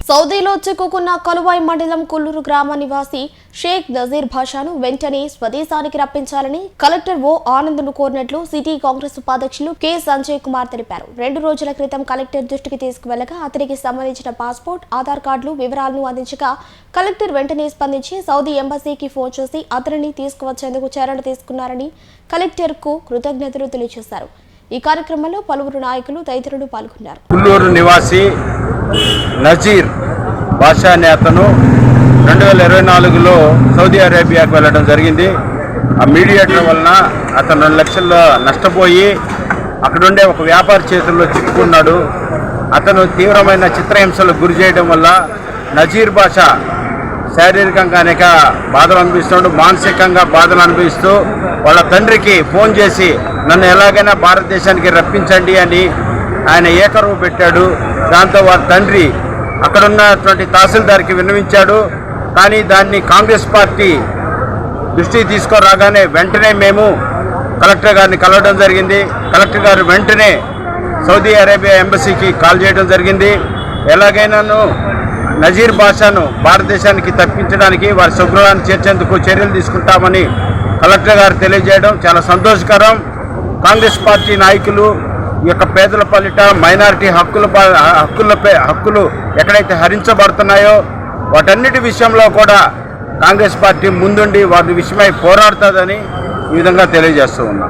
సౌదీలో చిక్కుకున్న కలువాయి మండలం కుల్లూరు గ్రామ నివాసి షేక్ నజీర్ భాషాను వెంటనే స్వదేశానికి రప్పించాలని కలెక్టర్ ఓ ఆనంద్ను కోరినట్లు సిటీ కాంగ్రెస్ ఉపాధ్యక్షులు కె సంజయ్ కుమార్ తెలిపారు. 2 రోజుల క్రితం కలెక్టర్ దృష్టికి తీసుకువెళ్లగా అతనికి సంబంధించిన పాస్పోర్ట్, ఆధార్ కార్డులు వివరాలను అందించగా కలెక్టర్ వెంటనే స్పందించి సౌదీ ఎంబసీకి ఫోన్ చేసి అతనిని తీసుకువచ్చేందుకు చర్యలు తీసుకున్నారని కలెక్టర్కు కృతజ్ఞతలు తెలియజేశారు. ఈ కార్యక్రమంలో పలువురు నాయకులు తదితరులు పాల్గొన్నారు. కుల్లూరు నివాసి నజీర్ బాషా అనే అతను 2024లో సౌదీ అరేబియాకు వెళ్ళడం జరిగింది. ఆ మీడియేటర్ వలన అతను 2 లక్షల నష్టపోయి అక్కడుండే ఒక వ్యాపారి చేతుల్లో చిక్కుకున్నాడు. అతను తీవ్రమైన చిత్రహింసలకు గురి చేయడం వల్ల నజీర్ బాషా శారీరకంగా అనేక బాధలు అనుభవిస్తున్నాడు, మానసికంగా బాధలు అనుభవిస్తూ వాళ్ళ తండ్రికి ఫోన్ చేసి నన్ను ఎలాగైనా భారతదేశానికి రప్పించండి అని ఆయన ఏకరువు పెట్టాడు. దాంతో వారి తండ్రి అక్కడున్నటువంటి తహసీల్దార్కి విన్నవించాడు. కానీ దాన్ని కాంగ్రెస్ పార్టీ దృష్టికి తీసుకురాగానే వెంటనే మేము కలెక్టర్ గారిని కలవడం జరిగింది. కలెక్టర్ గారు వెంటనే సౌదీ అరేబియా ఎంబసీకి కాల్ చేయడం జరిగింది. ఎలాగైనాను నజీర్ బాషాను భారతదేశానికి తప్పించడానికి వారి స్వగృహాన్ని చేర్చేందుకు చర్యలు తీసుకుంటామని కలెక్టర్ గారు తెలియజేయడం చాలా సంతోషకరం. కాంగ్రెస్ పార్టీ నాయకులు ఈ యొక్క పేదల పల్లిట మైనారిటీ హక్కులు ఎక్కడైతే హరించబడుతున్నాయో వాటన్నిటి విషయంలో కూడా కాంగ్రెస్ పార్టీ ముందుండి వాటి విషయమై పోరాడుతుందని ఈ విధంగా తెలియజేస్తూ ఉన్నాం.